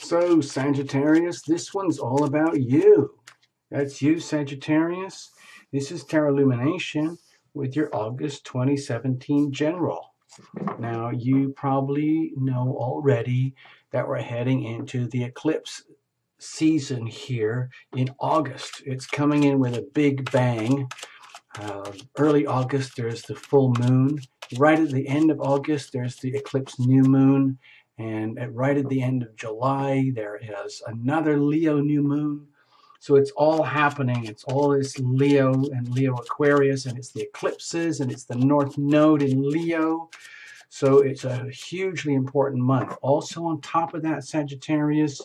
So, Sagittarius, this one's all about you. That's you, Sagittarius. This is Tarot Lumination with your August 2017 General. Now, you probably know already that we're heading into the eclipse season here in August. It's coming in with a big bang. Early August, there's the full moon. Right at the end of August, there's the eclipse new moon. And right at the end of July, there is another Leo new moon. So it's all happening. It's all this Leo and Leo Aquarius, and it's the eclipses, and it's the North Node in Leo. So it's a hugely important month. Also on top of that, Sagittarius,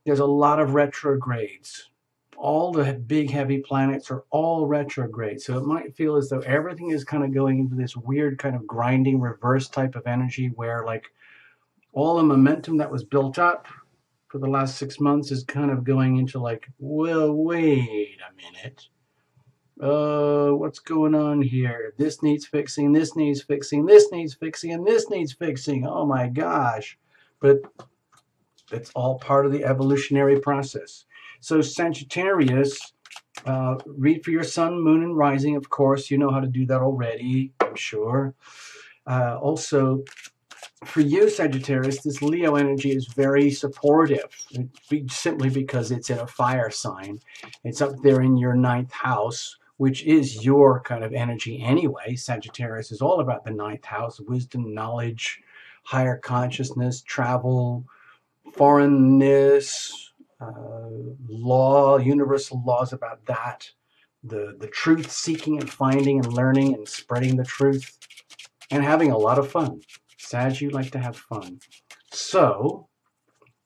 there's a lot of retrogrades. All the big heavy planets are all retrograde. So it might feel as though everything is kind of going into this weird kind of grinding reverse type of energy where like all the momentum that was built up for the last 6 months is kind of going into like, well, wait a minute. What's going on here? This needs fixing, this needs fixing, this needs fixing, and this needs fixing. Oh my gosh. But it's all part of the evolutionary process. So Sagittarius, read for your sun, moon, and rising. Of course, you know how to do that already, I'm sure. Also, for you, Sagittarius, this Leo energy is very supportive, simply because it's in a fire sign. It's up there in your 9th house, which is your kind of energy anyway. Sagittarius is all about the 9th house, wisdom, knowledge, higher consciousness, travel, foreignness, law, universal laws about that, the truth seeking and finding and learning and spreading the truth and having a lot of fun. Sag, you like to have fun. So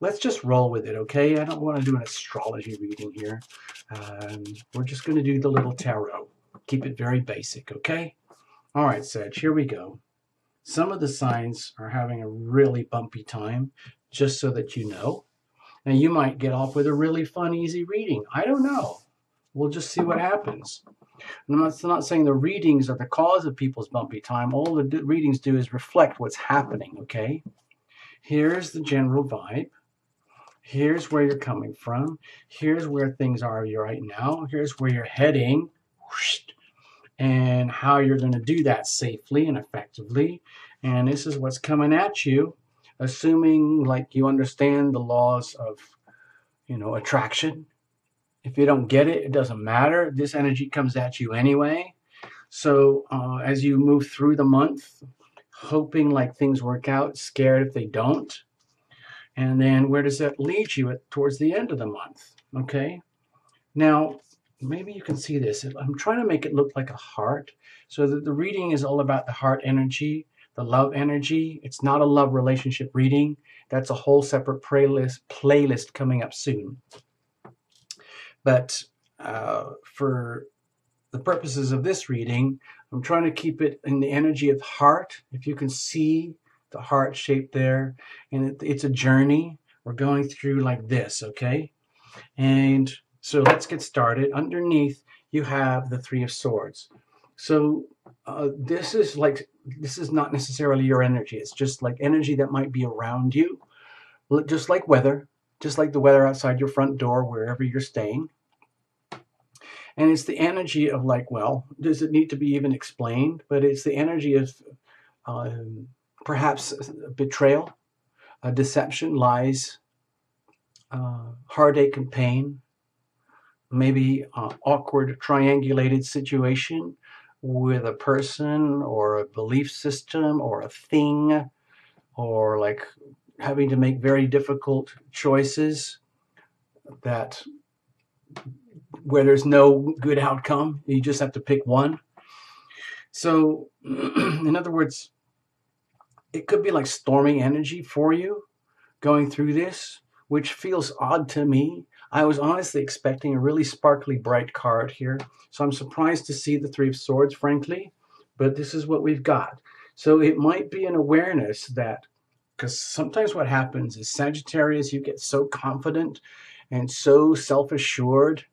let's just roll with it, okay? I don't want to do an astrology reading here. We're just going to do the little tarot. Keep it very basic, okay? All right, Sag, here we go. Some of the signs are having a really bumpy time, just so that you know. And you might get off with a really fun, easy reading. I don't know. We'll just see what happens. And I'm not saying the readings are the cause of people's bumpy time. All the readings do is reflect what's happening, okay? Here's the general vibe. Here's where you're coming from. Here's where things are right now. Here's where you're heading. And how you're going to do that safely and effectively. And this is what's coming at you, assuming like you understand the laws of, attraction. If you don't get it, it doesn't matter. This energy comes at you anyway. So as you move through the month, hoping like things work out, scared if they don't. And then where does that lead you towards the end of the month? Okay. Now, maybe you can see this. I'm trying to make it look like a heart. So that the reading is all about the heart energy, the love energy. It's not a love relationship reading. That's a whole separate playlist coming up soon. But for the purposes of this reading, I'm trying to keep it in the energy of heart. If you can see the heart shape there, and it's a journey. We're going through like this, okay? And so let's get started. Underneath, you have the Three of Swords. So this is not necessarily your energy. It's just like energy that might be around you, just like weather. Just like the weather outside your front door, wherever you're staying. And it's the energy of like, well, does it need to be even explained? But it's the energy of perhaps betrayal, deception, lies, heartache and pain, maybe awkward triangulated situation with a person or a belief system or a thing, or like having to make very difficult choices where there's no good outcome. You just have to pick one. So in other words, it could be like storming energy for you going through this, which feels odd to me. I was honestly expecting a really sparkly bright card here. So I'm surprised to see the Three of Swords, frankly, but this is what we've got. So it might be an awareness that, because sometimes what happens is Sagittarius, you get so confident and so self-assured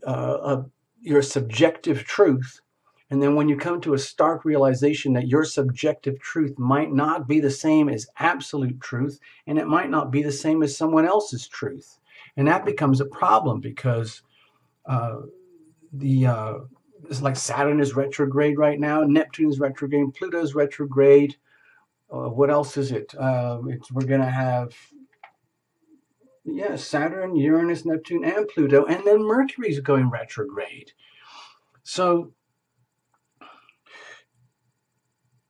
of your subjective truth, And then when you come to a stark realization that your subjective truth might not be the same as absolute truth, and it might not be the same as someone else's truth. And that becomes a problem because it's like Saturn is retrograde right now, Neptune is retrograde, Pluto's retrograde. What else is it? We're going to have Saturn, Uranus, Neptune, and Pluto, and then Mercury's going retrograde. So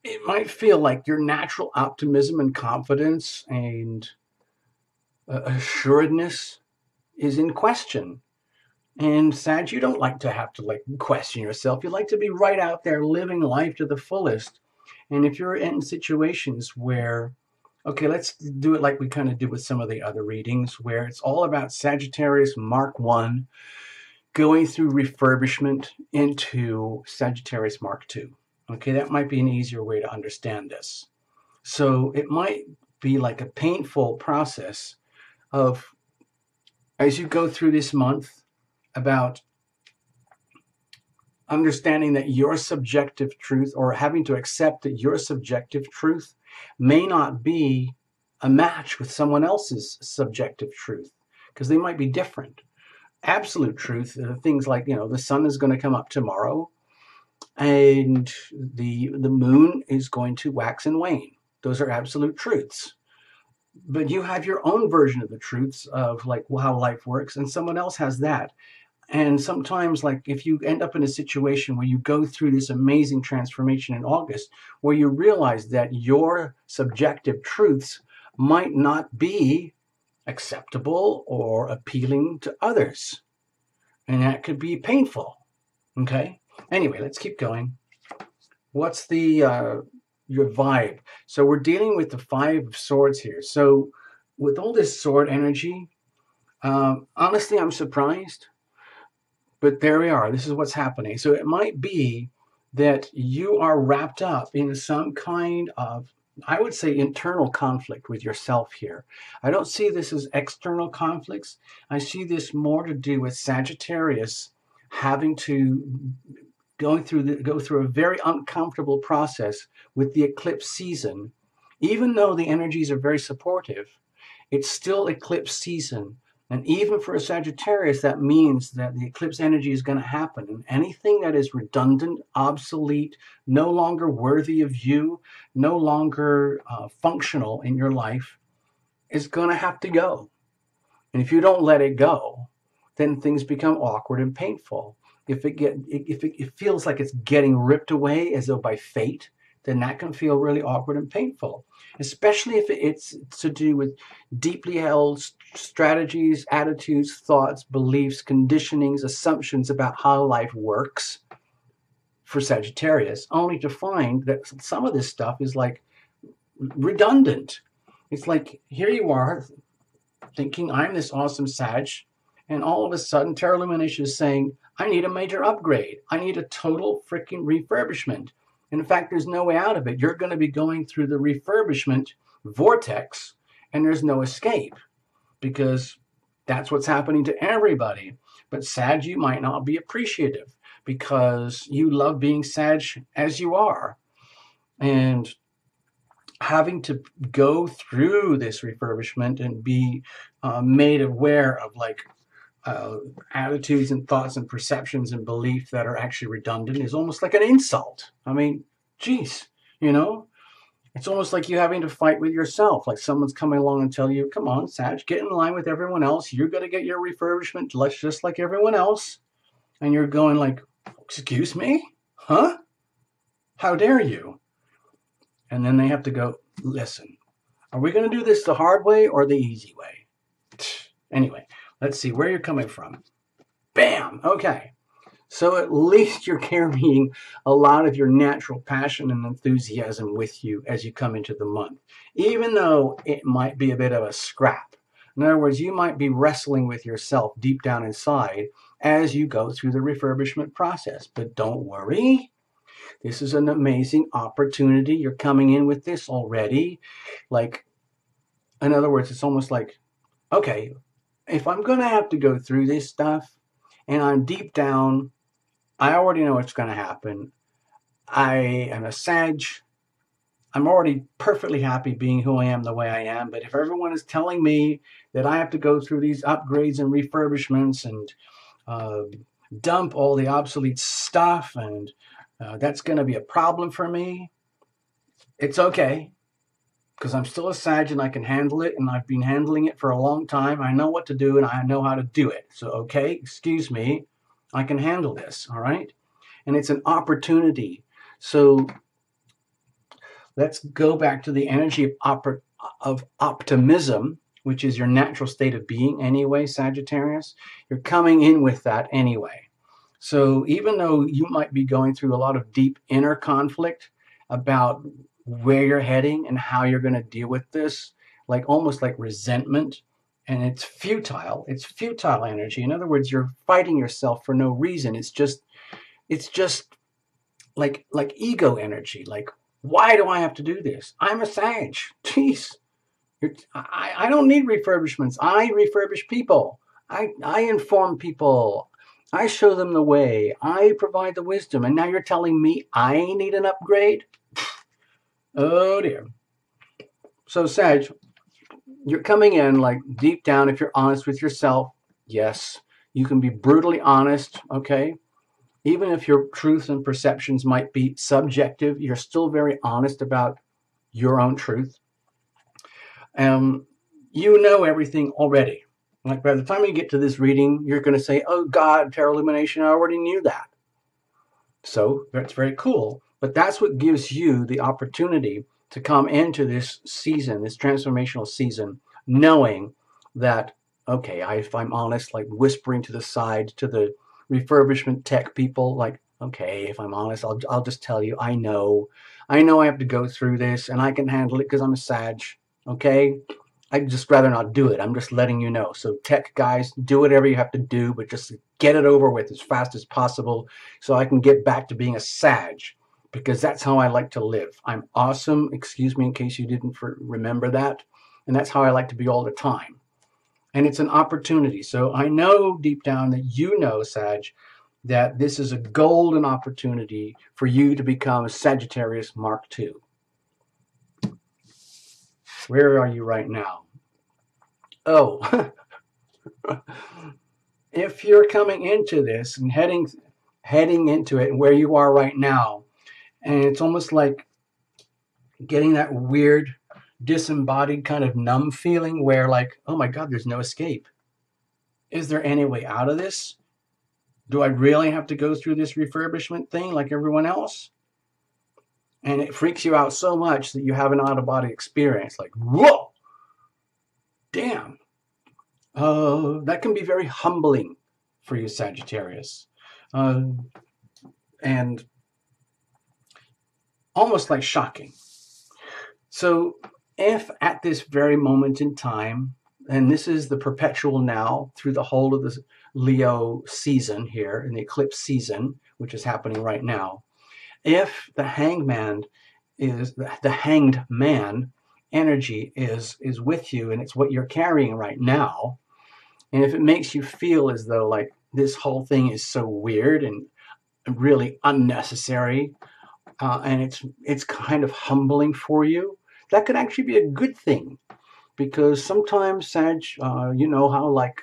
it might feel like your natural optimism and confidence and assuredness is in question. And Sag, you don't like to have to question yourself. You like to be right out there living life to the fullest. And if you're in situations where, okay, let's do it like we kind of did with some of the other readings, where it's all about Sagittarius Mark 1 going through refurbishment into Sagittarius Mark 2. Okay, that might be an easier way to understand this. So it might be like a painful process of, as you go through this month, about understanding that your subjective truth, or having to accept that your subjective truth may not be a match with someone else's subjective truth, because they might be different. Absolute truth, things like, the sun is going to come up tomorrow, and the moon is going to wax and wane. Those are absolute truths. But you have your own version of the truths of how life works, and someone else has that. And sometimes, if you end up in a situation where you go through this amazing transformation in August, where you realize that your subjective truths might not be acceptable or appealing to others. And that could be painful. Okay? Anyway, let's keep going. What's your vibe? So we're dealing with the Five of Swords here. So with all this sword energy, honestly, I'm surprised. But there we are. This is what's happening. So it might be that you are wrapped up in some kind of, I would say, internal conflict with yourself here. I don't see this as external conflicts. I see this more to do with Sagittarius having to go through a very uncomfortable process with the eclipse season. Even though the energies are very supportive, it's still eclipse season. And even for a Sagittarius, that means that the eclipse energy is going to happen. And anything that is redundant, obsolete, no longer worthy of you, no longer functional in your life, is going to have to go. And if you don't let it go, then things become awkward and painful. If it feels like it's getting ripped away as though by fate, then that can feel really awkward and painful, especially if it's to do with deeply held strategies, attitudes, thoughts, beliefs, conditionings, assumptions about how life works for Sagittarius, only to find that some of this stuff is redundant. It's like, here you are thinking I'm this awesome Sag, and all of a sudden Terra Lumination is saying, I need a major upgrade. I need a total freaking refurbishment. In fact, there's no way out of it. You're going to be going through the refurbishment vortex, and there's no escape, because that's what's happening to everybody. But Sag, you might not be appreciative because you love being Sag as you are. And having to go through this refurbishment and be made aware of attitudes and thoughts and perceptions and belief that are actually redundant is almost like an insult. I mean, geez, it's almost like you having to fight with yourself. Like someone's coming along and tell you, come on, Sag, get in line with everyone else. You're going to get your refurbishment just like everyone else. And you're going excuse me? Huh? How dare you? And then they have to go, listen, are we going to do this the hard way or the easy way? Anyway, let's see where you're coming from. Bam! Okay. So at least you're carrying a lot of your natural passion and enthusiasm with you as you come into the month, even though it might be a bit of a scrap. In other words, you might be wrestling with yourself deep down inside as you go through the refurbishment process. But don't worry. This is an amazing opportunity. You're coming in with this already. In other words, it's almost like, okay, if I'm going to have to go through this stuff and I'm deep down, I already know what's going to happen. I am a Sag. I'm already perfectly happy being who I am the way I am, but if everyone is telling me that I have to go through these upgrades and refurbishments and dump all the obsolete stuff, and that's going to be a problem for me, it's okay, because I'm still a Sag and I can handle it, and I've been handling it for a long time. I know what to do and I know how to do it. So, okay, excuse me, I can handle this, all right? And it's an opportunity. So let's go back to the energy of optimism, which is your natural state of being anyway, Sagittarius. You're coming in with that anyway. So even though you might be going through a lot of deep inner conflict about where you're heading and how you're going to deal with this, like almost like resentment, and it's futile energy. In other words, you're fighting yourself for no reason. It's just like ego energy. Like, why do I have to do this? I'm a Sag. Jeez. I don't need refurbishments. I refurbish people. I inform people. I show them the way. I provide the wisdom. And now you're telling me I need an upgrade? Oh dear. So Sag, you're coming in like deep down, if you're honest with yourself, yes, you can be brutally honest, okay? Even if your truths and perceptions might be subjective, you're still very honest about your own truth. You know everything already. Like by the time you get to this reading, you're going to say, oh God, Tarot Illumination, I already knew that. So that's very cool. But that's what gives you the opportunity to come into this season, this transformational season, knowing that, okay, if I'm honest, like whispering to the side to the refurbishment tech people, like, okay, if I'm honest, I'll just tell you, I know I have to go through this and I can handle it because I'm a Sag, okay? I'd just rather not do it. I'm just letting you know. So tech guys, do whatever you have to do, but just get it over with as fast as possible so I can get back to being a Sag, because that's how I like to live. I'm awesome, excuse me in case you didn't remember that, and that's how I like to be all the time. And it's an opportunity. So I know deep down that you know, Sag, that this is a golden opportunity for you to become a Sagittarius Mark II. Where are you right now? Oh, if you're coming into this and heading into it where you are right now, and it's almost like getting that weird disembodied kind of numb feeling where like, oh my God, there's no escape. Is there any way out of this? Do I really have to go through this refurbishment thing like everyone else? And it freaks you out so much that you have an out-of-body experience, like, whoa, damn. That can be very humbling for you, Sagittarius. And almost like shocking. So if at this very moment in time, and this is the perpetual now through the whole of this Leo season here, in the eclipse season, which is happening right now, if the hanged man energy is with you and it's what you're carrying right now, and if it makes you feel as though like this whole thing is so weird and really unnecessary, and it's kind of humbling for you, that could actually be a good thing, because sometimes, Sag, you know how like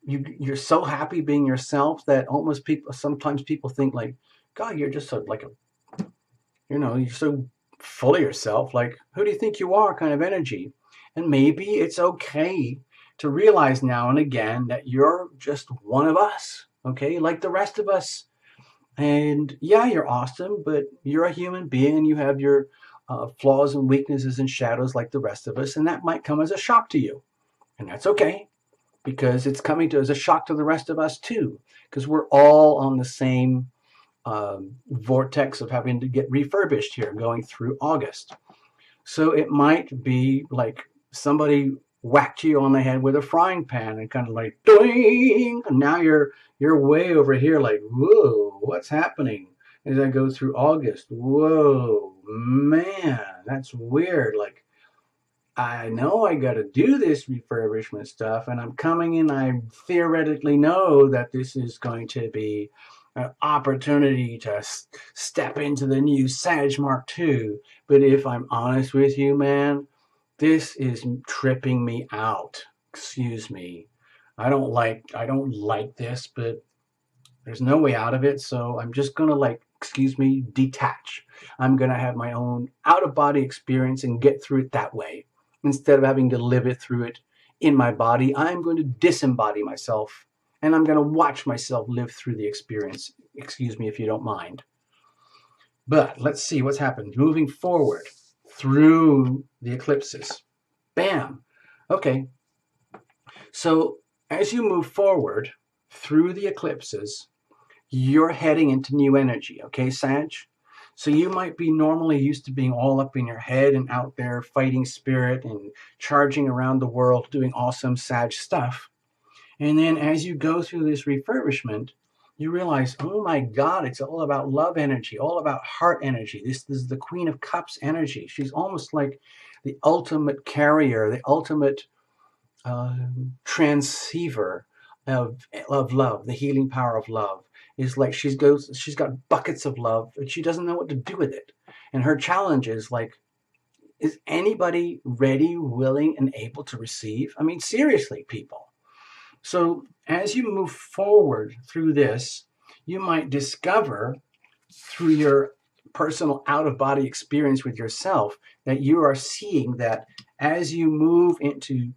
you're so happy being yourself that sometimes people think like, God, you're just you're so full of yourself, like, who do you think you are kind of energy. And maybe it's okay to realize now and again that you're just one of us, okay, like the rest of us. And yeah, you're awesome, but you're a human being and you have your flaws and weaknesses and shadows like the rest of us, and that might come as a shock to you. And that's okay, because it's coming as a shock to the rest of us too, because we're all on the same vortex of having to get refurbished here going through August. So it might be like somebody whacked you on the head with a frying pan and kind of like, doing, and now you're way over here like, whoa, what's happening as I go through August? Whoa, man, that's weird. Like, I know I got to do this refurbishment stuff, and I'm coming in, I theoretically know that this is going to be an opportunity to step into the new Sag Mark II. But if I'm honest with you, man, this is tripping me out. Excuse me. I don't like this, but there's no way out of it. So I'm just gonna excuse me, detach. I'm gonna have my own out-of-body experience and get through it that way. Instead of having to live it through it in my body, I'm going to disembody myself and I'm going to watch myself live through the experience. Excuse me if you don't mind. But let's see what's happened. Moving forward through the eclipses. Bam. Okay. So as you move forward through the eclipses, you're heading into new energy. Okay, Sag? So you might be normally used to being all up in your head and out there fighting spirit and charging around the world doing awesome Sag stuff. And then as you go through this refurbishment, you realize, oh my God, it's all about love energy, all about heart energy. This is the Queen of Cups energy. She's almost like the ultimate carrier, the ultimate transceiver of love, the healing power of love. Is like she's got buckets of love, but she doesn't know what to do with it. And her challenge is like, is anybody ready, willing, and able to receive? I mean, seriously, people. So as you move forward through this, you might discover through your personal out-of-body experience with yourself that you are seeing that as you move into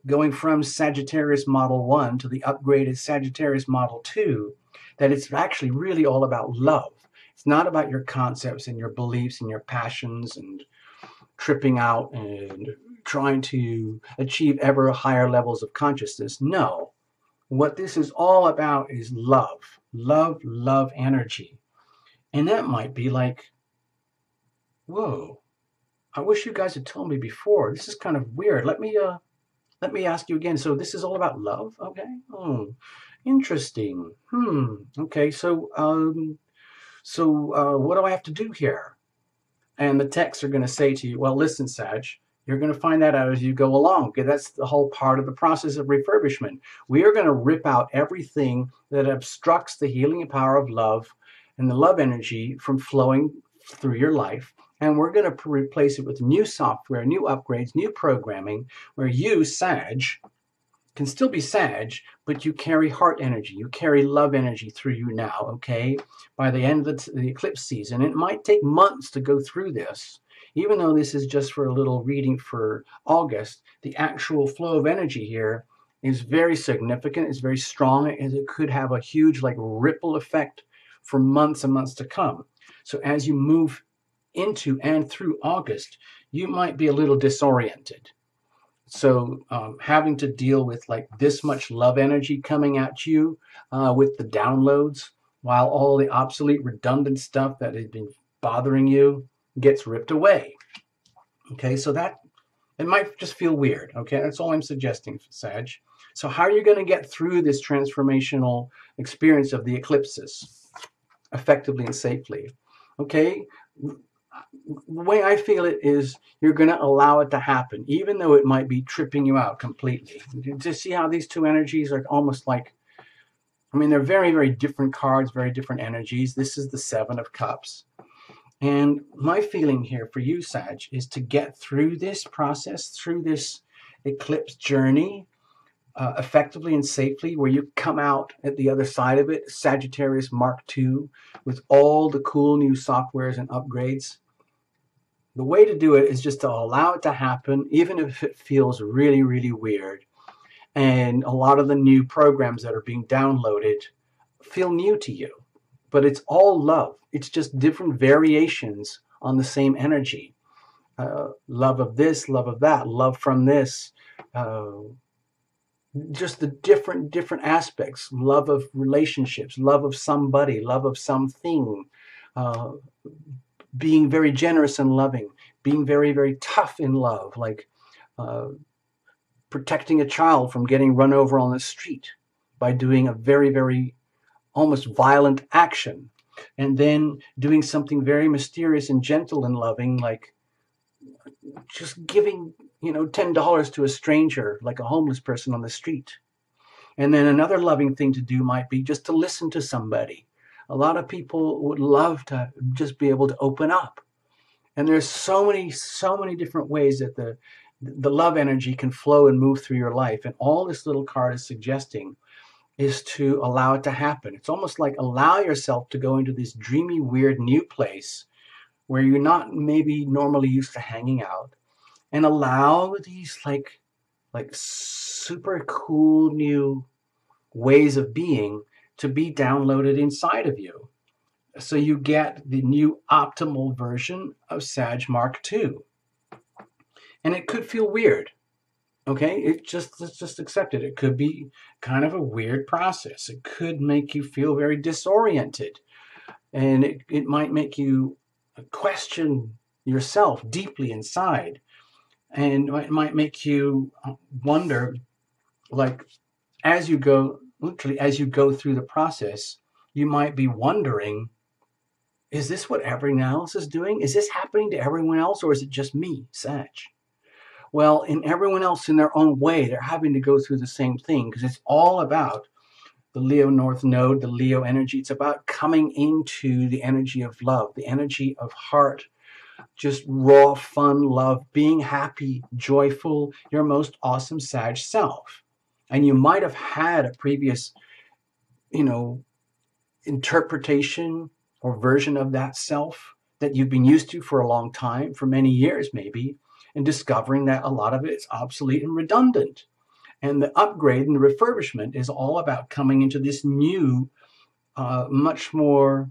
going from Sagittarius Model 1 to the upgraded Sagittarius Model 2, that it's actually really all about love. It's not about your concepts and your beliefs and your passions and tripping out and trying to achieve ever higher levels of consciousness. No. What this is all about is love. Love energy. And that might be like, whoa, I wish you guys had told me before. This is kind of weird. Let me ask you again. So this is all about love? Okay. Oh, interesting. Okay. So, what do I have to do here? And the texts are going to say to you, well, listen, Sag, you're going to find that out as you go along. Okay, that's the whole part of the process of refurbishment. We are going to rip out everything that obstructs the healing power of love and the love energy from flowing through your life. And we're going to replace it with new software, new upgrades, new programming, where you, Sag, can still be Sag, but you carry heart energy, you carry love energy through you now, okay? By the end of the eclipse season, it might take months to go through this. Even though this is just for a little reading for August, the actual flow of energy here is very significant, it's very strong, and it could have a huge ripple effect for months and months to come. So as you move into and through August, you might be a little disoriented. So having to deal with this much love energy coming at you with the downloads, while all the obsolete, redundant stuff that has been bothering you gets ripped away. Okay, so that it might just feel weird. Okay, that's all I'm suggesting, Sag. So how are you going to get through this transformational experience of the eclipses effectively and safely? Okay. The way I feel it is you're going to allow it to happen, even though it might be tripping you out completely. To see how these two energies are almost they're very, very different cards, very different energies. This is the Seven of Cups. And my feeling here for you, Sag, is to get through this process, through this eclipse journey, effectively and safely, where you come out at the other side of it, Sagittarius Mark II, with all the cool new softwares and upgrades. The way to do it is just to allow it to happen, even if it feels really, really weird. And a lot of the new programs that are being downloaded feel new to you. But it's all love. It's just different variations on the same energy. Love of this, love of that, love from this. Just the different aspects. Love of relationships, love of somebody, love of something. Being very generous and loving. Being very, very tough in love. Protecting a child from getting run over on the street by doing a very, very almost violent action, and then doing something very mysterious and gentle and loving, like just giving $10 to a stranger, like a homeless person on the street. And then another loving thing to do might be just to listen to somebody. A lot of people would love to just be able to open up. And there's so many different ways that the love energy can flow and move through your life. And all this little card is suggesting is to allow it to happen. It's almost like allow yourself to go into this dreamy, weird new place where you're not maybe normally used to hanging out, and allow these like super cool new ways of being to be downloaded inside of you. So you get the new optimal version of Sag Mark II. And it could feel weird. Okay, let's just accept it. It could be kind of a weird process. It could make you feel very disoriented. And it might make you question yourself deeply inside. And it might make you wonder, like, literally as you go through the process, you might be wondering, is this what everyone else is doing? Is this happening to everyone else, or is it just me, Sag? Well, in everyone else in their own way, they're having to go through the same thing, because it's all about the Leo North Node, the Leo energy. It's about coming into the energy of love, the energy of heart, just raw, fun love, being happy, joyful, your most awesome Sag self. And you might have had a previous, interpretation or version of that self that you've been used to for a long time, for many years maybe, and discovering that a lot of it is obsolete and redundant. And the upgrade and the refurbishment is all about coming into this new, much more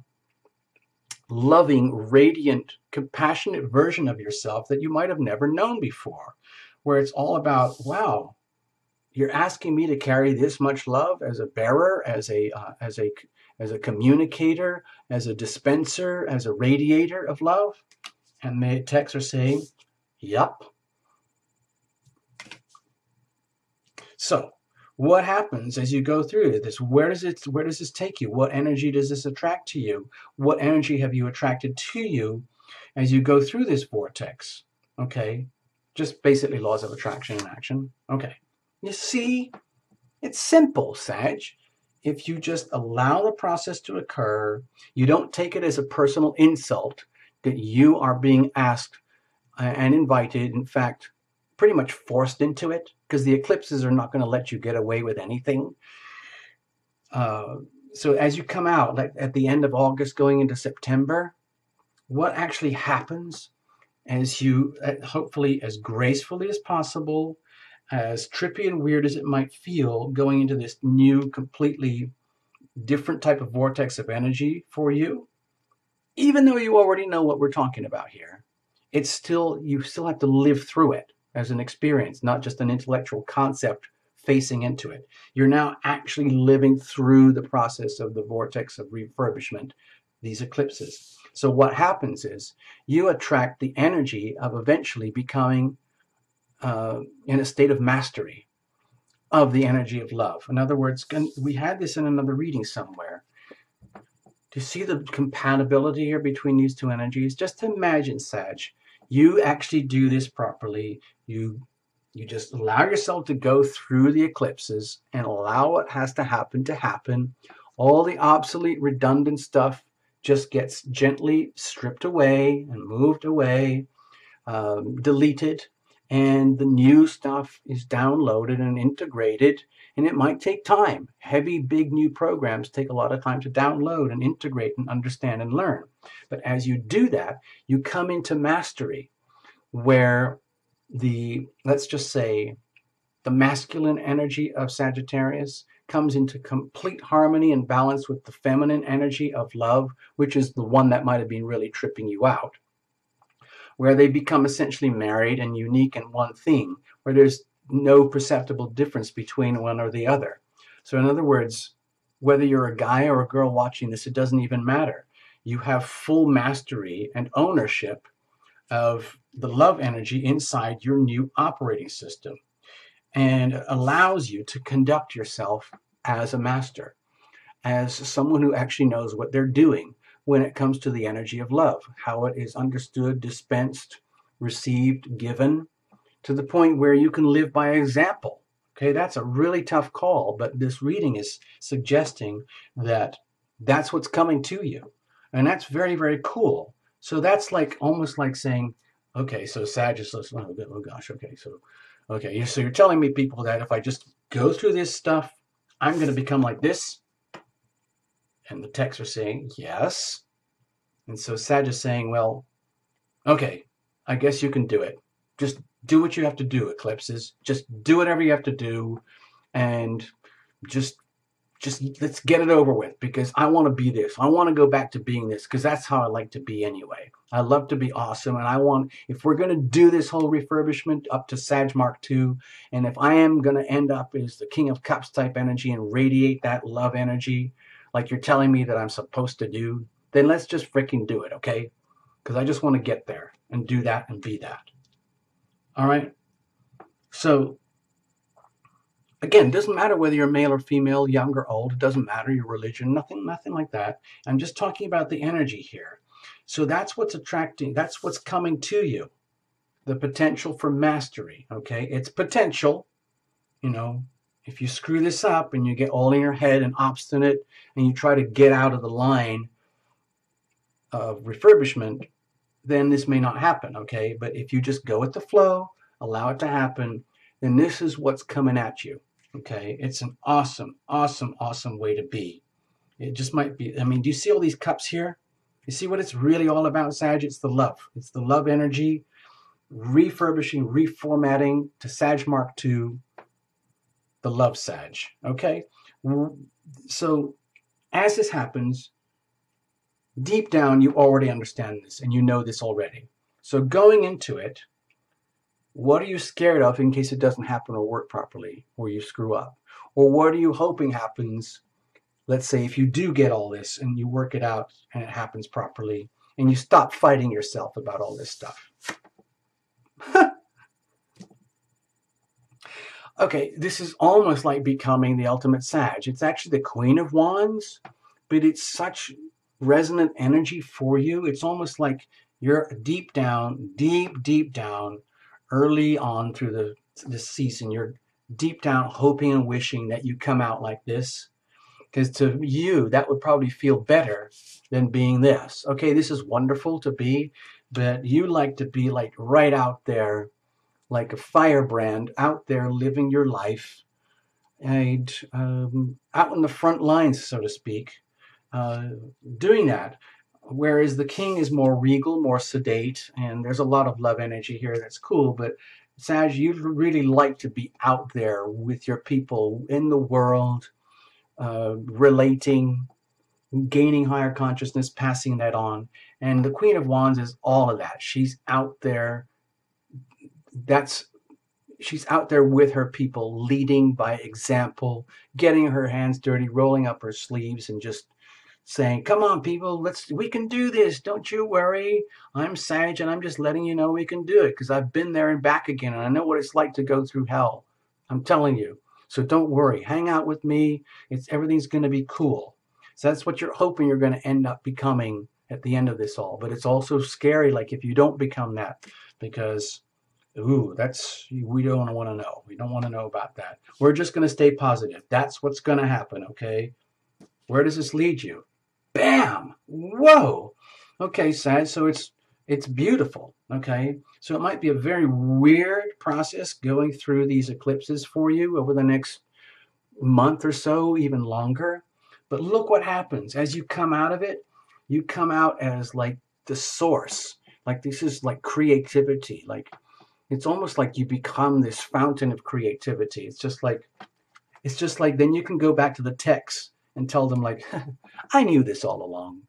loving, radiant, compassionate version of yourself that you might have never known before, where it's all about, wow, you're asking me to carry this much love as a bearer, as a communicator, as a dispenser, as a radiator of love. And the texts are saying, yup. So what happens as you go through this? Where does this take you? What energy does this attract to you? What energy have you attracted to you as you go through this vortex? Okay, just basically laws of attraction and action. Okay, you see, it's simple, Sag. If you just allow the process to occur, you don't take it as a personal insult that you are being asked and invited, in fact, pretty much forced into it, because the eclipses are not going to let you get away with anything. So as you come out, like at the end of August going into September, what actually happens as you, hopefully as gracefully as possible, as trippy and weird as it might feel, going into this new, completely different type of vortex of energy for you, even though you already know what we're talking about here, you still have to live through it as an experience, not just an intellectual concept facing into it. You're now actually living through the process of the vortex of refurbishment, these eclipses. So what happens is you attract the energy of eventually becoming in a state of mastery of the energy of love. In other words, we had this in another reading somewhere. Do you see the compatibility here between these two energies? Just imagine, Sag, you actually do this properly. You just allow yourself to go through the eclipses and allow what has to happen. All the obsolete, redundant stuff just gets gently stripped away and moved away, deleted, and the new stuff is downloaded and integrated, and it might take time. Heavy, big new programs take a lot of time to download and integrate and understand and learn. But as you do that, you come into mastery, where let's just say, the masculine energy of Sagittarius comes into complete harmony and balance with the feminine energy of love, which is the one that might have been really tripping you out, where they become essentially married and unique in one thing, where there's no perceptible difference between one or the other. So in other words, whether you're a guy or a girl watching this, it doesn't even matter. You have full mastery and ownership of the love energy inside your new operating system, and allows you to conduct yourself as a master, as someone who actually knows what they're doing when it comes to the energy of love, how it is understood, dispensed, received, given, to the point where you can live by example, Okay, that's a really tough call, but this reading is suggesting that that's what's coming to you. And that's very, very cool. So that's like almost like saying, okay, so Sag is, oh gosh, okay, so you're telling me, people, that if I just go through this stuff, I'm going to become like this? And the texts are saying, yes. And so Sag is saying, well, okay, I guess you can do it. Just do what you have to do, eclipses. Just do whatever you have to do, and just let's get it over with, because I want to be this. I want to go back to being this, because that's how I like to be anyway. I love to be awesome, and I want, if we're going to do this whole refurbishment up to Sag Mark II, and if I am going to end up as the King of Cups type energy and radiate that love energy, like you're telling me that I'm supposed to do, then let's just freaking do it, okay? Because I just want to get there and do that and be that. All right? So, again, it doesn't matter whether you're male or female, young or old. It doesn't matter your religion, nothing like that. I'm just talking about the energy here. So that's what's attracting, that's what's coming to you. The potential for mastery, okay? It's potential, you know. If you screw this up and you get all in your head and obstinate and you try to get out of the line of refurbishment, then this may not happen, okay? But if you just go with the flow, allow it to happen, then this is what's coming at you, okay? It's an awesome, awesome, awesome way to be. It just might be, I mean, do you see all these cups here? You see what it's really all about, Sag? It's the love. It's the love energy, refurbishing, reformatting to Sag Mark II, the love Sag, okay? So as this happens, deep down, you already understand this, and you know this already. So going into it, what are you scared of in case it doesn't happen or work properly, or you screw up? Or what are you hoping happens, let's say, if you do get all this and you work it out and it happens properly, and you stop fighting yourself about all this stuff? Okay, this is almost like becoming the ultimate Sag. It's actually the Queen of Wands, but it's such resonant energy for you. It's almost like you're deep down, deep down, early on through the season, you're deep down hoping and wishing that you come out like this, because to you that would probably feel better than being this. Okay, this is wonderful to be, but you like to be like right out there, like a firebrand out there living your life, and out in the front lines, so to speak, doing that. Whereas the king is more regal, more sedate, and there's a lot of love energy here that's cool, but Sag, you'd really like to be out there with your people in the world, relating, gaining higher consciousness, passing that on. And the Queen of Wands is all of that. She's out there. She's out there with her people, leading by example, getting her hands dirty, rolling up her sleeves, and just saying, come on, people, we can do this. Don't you worry. I'm Sag, and I'm just letting you know we can do it, because I've been there and back again, and I know what it's like to go through hell. I'm telling you. So don't worry. Hang out with me. Everything's going to be cool. So that's what you're hoping you're going to end up becoming at the end of this all. But it's also scary, like, if you don't become that, because, ooh, we don't want to know. We don't want to know about that. We're just going to stay positive. That's what's going to happen, okay? Where does this lead you? Bam! Whoa! Okay, Sag, so it's beautiful, okay? So it might be a very weird process going through these eclipses for you over the next month or so, even longer. But look what happens. As you come out of it, you come out as like the source. Like, this is like creativity. Like, it's almost like you become this fountain of creativity. It's just like then you can go back to the text and tell them, like, I knew this all along.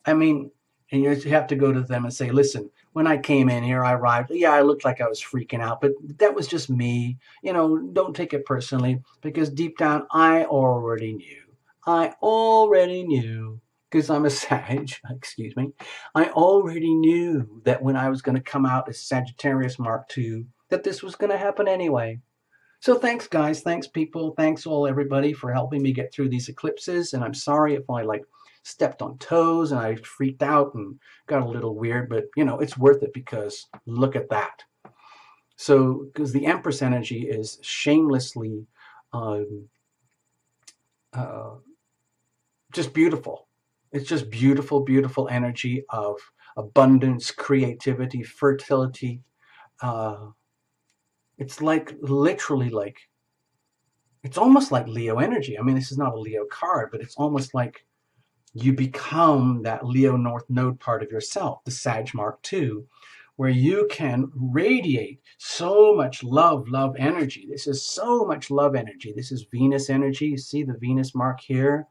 I mean, and you have to go to them and say, listen, when I came in here, I arrived, yeah, I looked like I was freaking out, but that was just me. You know, don't take it personally, because deep down, I already knew. Because I'm a Sag, excuse me. I already knew that when I was going to come out as Sagittarius Mark II, that this was going to happen anyway. So thanks, guys. Thanks, people. Thanks, everybody, for helping me get through these eclipses. And I'm sorry if I, like, stepped on toes and I freaked out and got a little weird. But, you know, it's worth it, because look at that. So, because the Empress energy is shamelessly uh, just beautiful. It's just beautiful, beautiful energy of abundance, creativity, fertility. It's like literally like, it's almost like Leo energy. I mean, this is not a Leo card, but it's almost like you become that Leo North Node part of yourself, the Sag Mark II, where you can radiate so much love, love energy. This is so much love energy. This is Venus energy. You see the Venus mark here?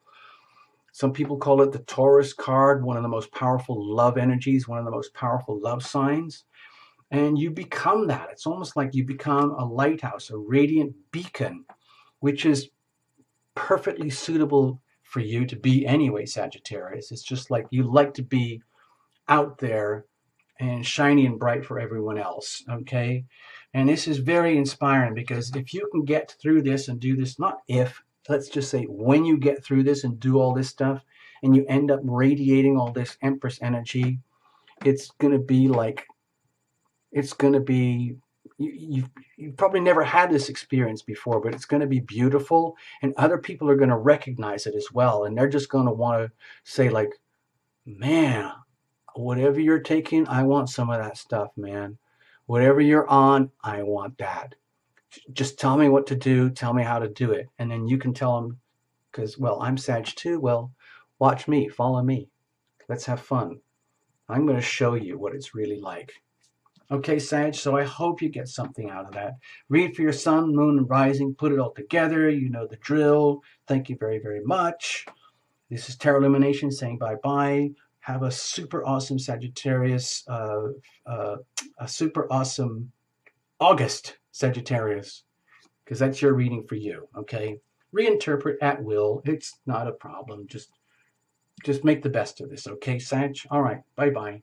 Some people call it the Taurus card, one of the most powerful love energies, one of the most powerful love signs. And you become that. It's almost like you become a lighthouse, a radiant beacon, which is perfectly suitable for you to be anyway, Sagittarius. It's just like you like to be out there and shiny and bright for everyone else, okay? And this is very inspiring, because if you can get through this and do this, not if, let's just say when you get through this and do all this stuff and you end up radiating all this Empress energy, it's going to be like, it's going to be, you've probably never had this experience before, but it's going to be beautiful, and other people are going to recognize it as well, and they're just going to want to say like, man, whatever you're taking, I want some of that stuff, man. Whatever you're on, I want that. Just tell me what to do, tell me how to do it, and then you can tell them, because, well, I'm Sag too. Well, watch me, follow me. Let's have fun. I'm going to show you what it's really like. Okay, Sag, so I hope you get something out of that. Read for your sun, moon, and rising. Put it all together. You know the drill. Thank you very, very much. This is Tarot Lumination saying bye-bye. Have a super awesome Sagittarius, a super awesome August Sagittarius, because that's your reading for you, okay? Reinterpret at will. It's not a problem. Just make the best of this, okay, Sag? All right, bye-bye.